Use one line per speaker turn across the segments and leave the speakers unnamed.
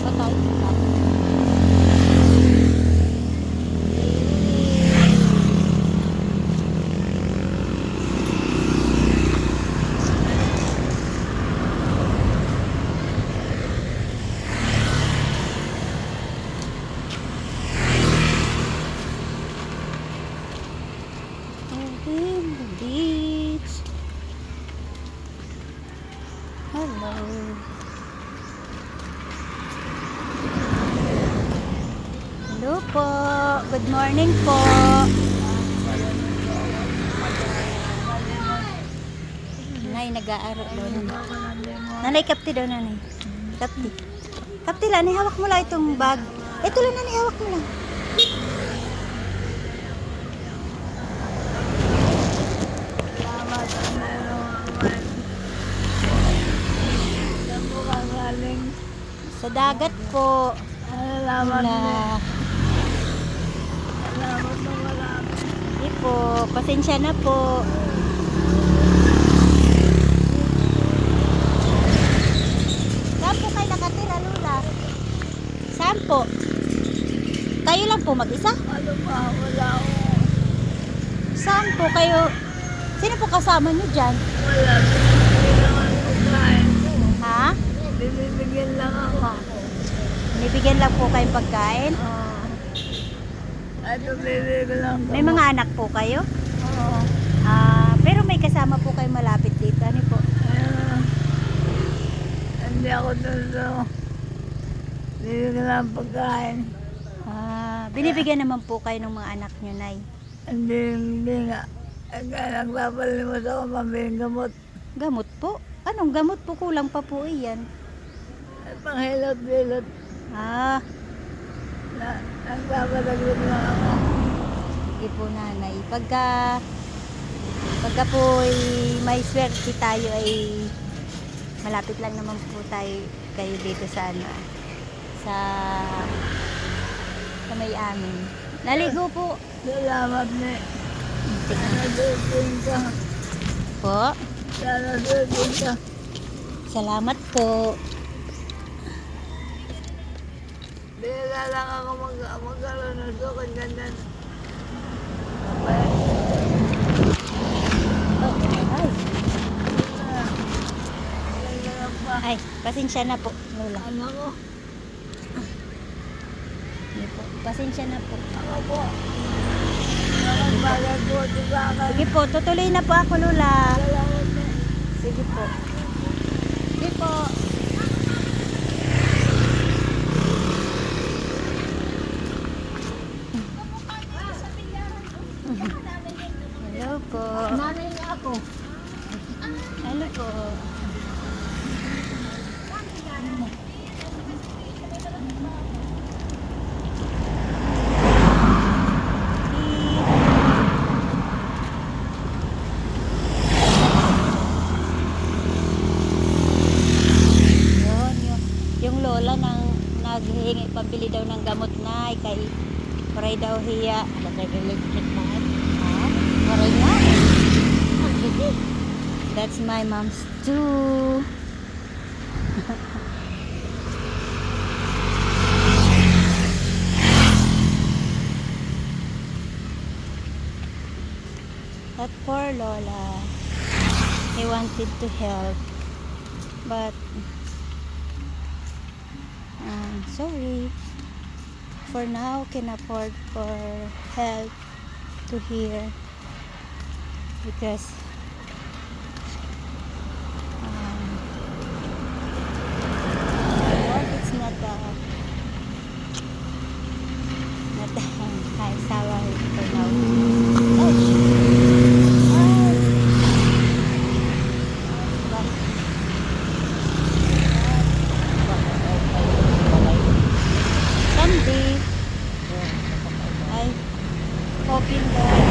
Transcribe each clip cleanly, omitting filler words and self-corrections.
Patay. In the beach. Hello. Hello po. Good morning po. Nanay, nag-aaro daw. Nanay, kapti daw nanay. Kapti. Kapti lang, hawak mo lang itong bag. Ito lang nanay, hawak mo lang. Sa dagat po.
Salamat
Wala.
Salamat na marami.
Hindi po. Pasensya na po. Saan po kayo nakatira, Lula? Saan po? Kayo lang po mag-isa?
Ano ba? Wala ako.
Saan po kayo? Sino po kasama nyo dyan?
Wala. Bibigyan lang ako pagkain.
Ha?
Bibigyan lang ako.
Bibigyan lang po kayong pagkain?
Ito bibigyan lang ako.
May mga anak po kayo?
Oo.
Pero may kasama po kayo malapit dito. Ano po?
Hindi ako dito. Bibigyan lang pagkain.
Binibigyan naman po kayo ng mga anak nyo, Nay.
Hindi nga. Nagpapalimot ako mabiling gamot.
Gamot po? Anong gamot po? Kulang pa po iyan.
Panghilot-hilot. Nagpapalaglit lang ako.
Sige po, Nanay. Pagka po may swerte tayo ay malapit lang naman po tayo kayo dito sa sa may amin. Naligo po.
Salamat na. Sana dutin ka.
Po.
Sana dutin ka.
Salamat po.
Bigla lang ako magkaroon ng sukot ganyan.
Ay, pasensya na po, Lola.
Ano ko?
Hindi po. Pasensya na po.
Ako po. Bagay po ito sa akin.
Sige po, tutuloy na po ako, Lola.
Salamat na.
Sige po. Sige po. Hello po.
Nanay niya ako.
Hello po. Yung lola naghihingi pambili daw ng gamot na kay paray daw hiya.
Nag-electric na.
Ha? Paray nga. That's my mom's too. That poor Lola. He wanted to help, but sorry. For now, can afford for help to here because work is not the high salary for now. Someday, I hoping that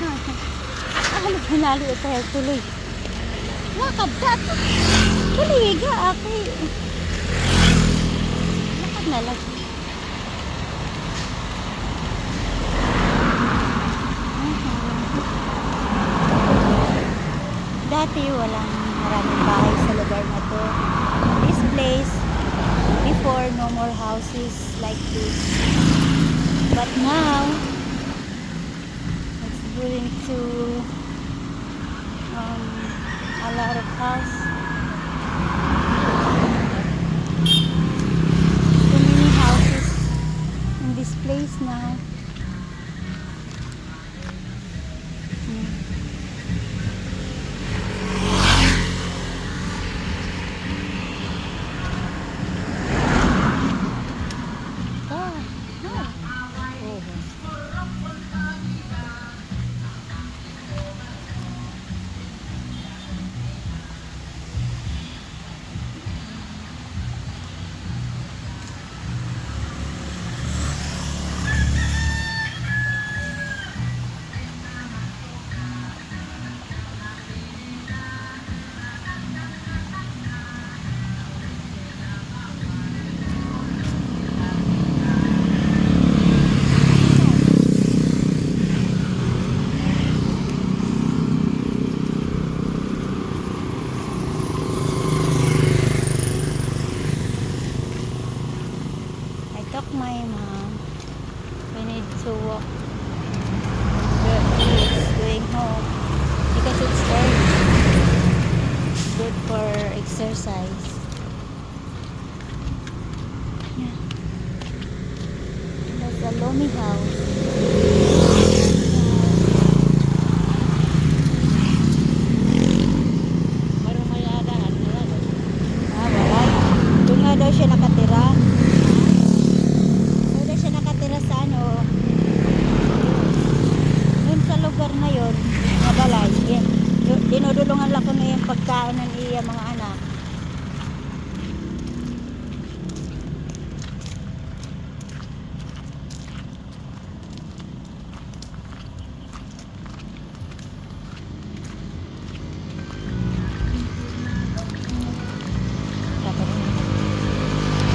Ano, hinali tayo tuloy. Lakad ka. Tuloy ka, aki. Lakad na lang. Dati walang maraming bahay sa lugar na to. This place, before no more houses like this. But now, it's going to a lot of house. Too many houses in this place now. I took my mom. We need to walk. She's going home because it's early. It's good for exercise. Yeah. That's a Lomi house. Wala. Doon nga daw siya nakatira. Doon siya nakatira sa ano. Doon sa lugar na yun, na balay. Dinudulungan lang ko na yung pagkaon ng iya mga anak.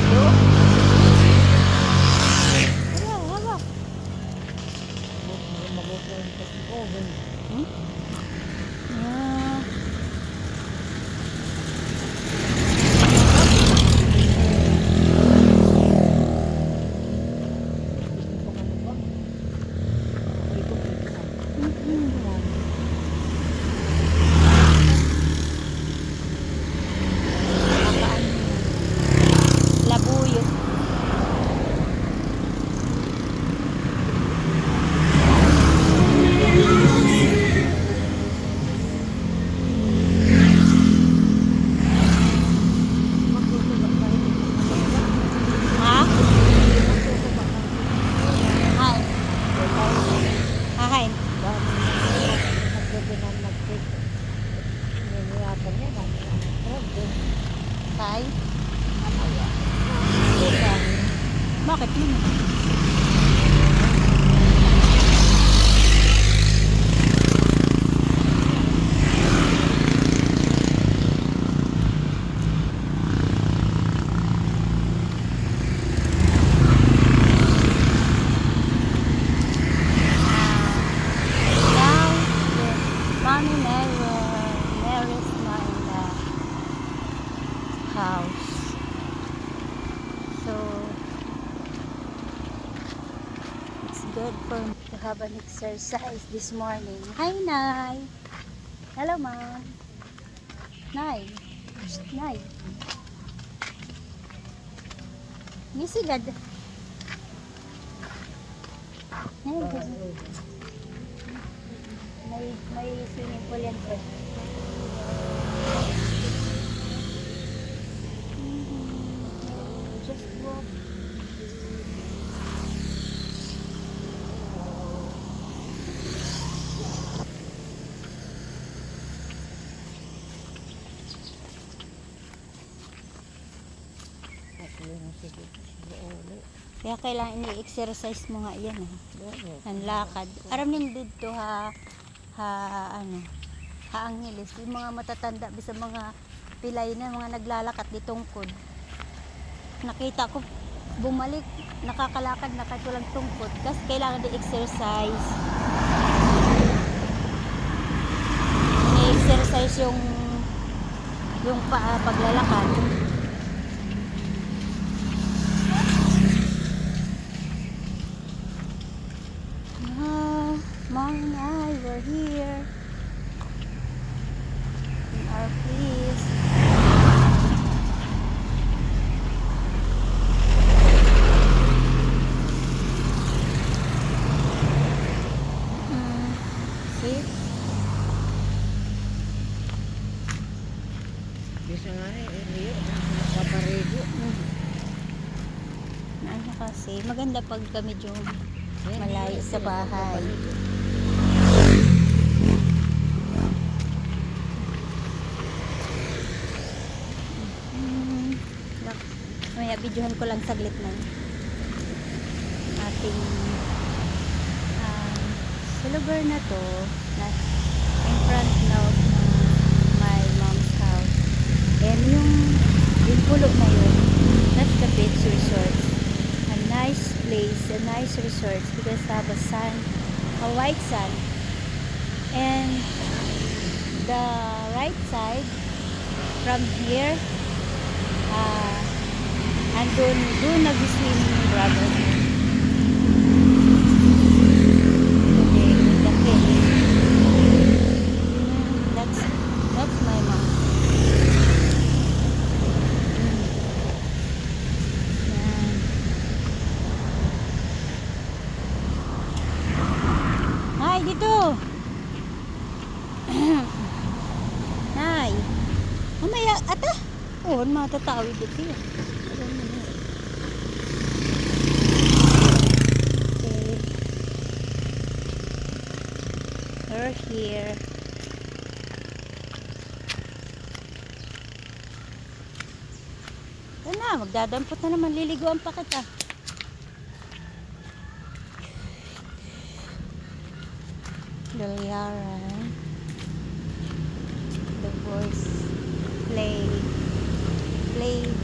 Yeah. Labuyot. Ha? Hi. Hahain. Tay? Bakit naman? Now, Mommy Mary's not in the house. So, it's good for me to have an exercise this morning. Hi, Nay! Hello, Mom! Nay! Shh, Nay! Nisigad! Nay, may swimming pool yan po. Just walk. Kaya kailangan i-exercise mo nga yan eh. Ang lakad. Aram ning dito ano, Angeles. Yung mga matatanda bisa mga pilay na mga naglalakat di tungkod. Nakita ko bumalik, nakakalakad na kahit walang tungkod. Kasi kailangan i-exercise. I-exercise yung paglalakad. Mom and I were here in our place. See?
Bisa nga Rio, paparego.
Ano kasi, maganda pag medyo malayo sa bahay. May videohan ko lang saglit na ating sa lugar na to na in front of my mom's house, and yung pulo na yun, that's the beach resort. A nice place, a nice resort because have a sun, a white sun, and the right side from here andun nag-swimming yung brother ko. Okay, the fish. That's my mom. Yan. Hi, dito. Hi. Mamaya, ata. Oh, matatawid dito yun. Okay. We're here. Ito na, magdadampot na naman. Liliguan pa kita. Dalyaran. The boys play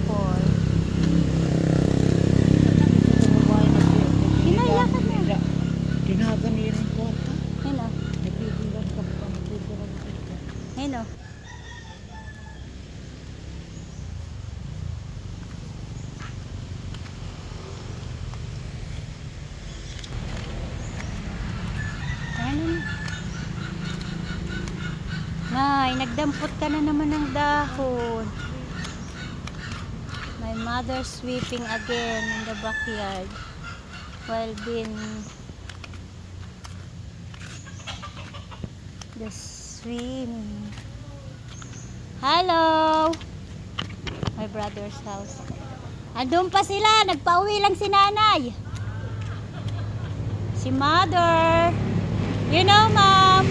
for kinailakan na.
Tinaganir ang kwarta.
Ayun o.
Napigilan ka pa ang pipirang ito.
Ayun o. Ayun. Nay, nagdampot ka na naman ng dahon. My mother sweeping again in the backyard while being the swimming. Hello! My brother's house. Andun pa sila, nagpauwi lang si nanay. Si mother. You know, mom.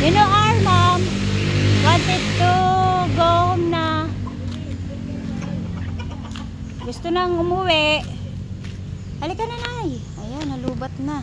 You know our mom wanted to go home na. Gusto nang umuwi. Halika na, nay. Ayan, nalubat na.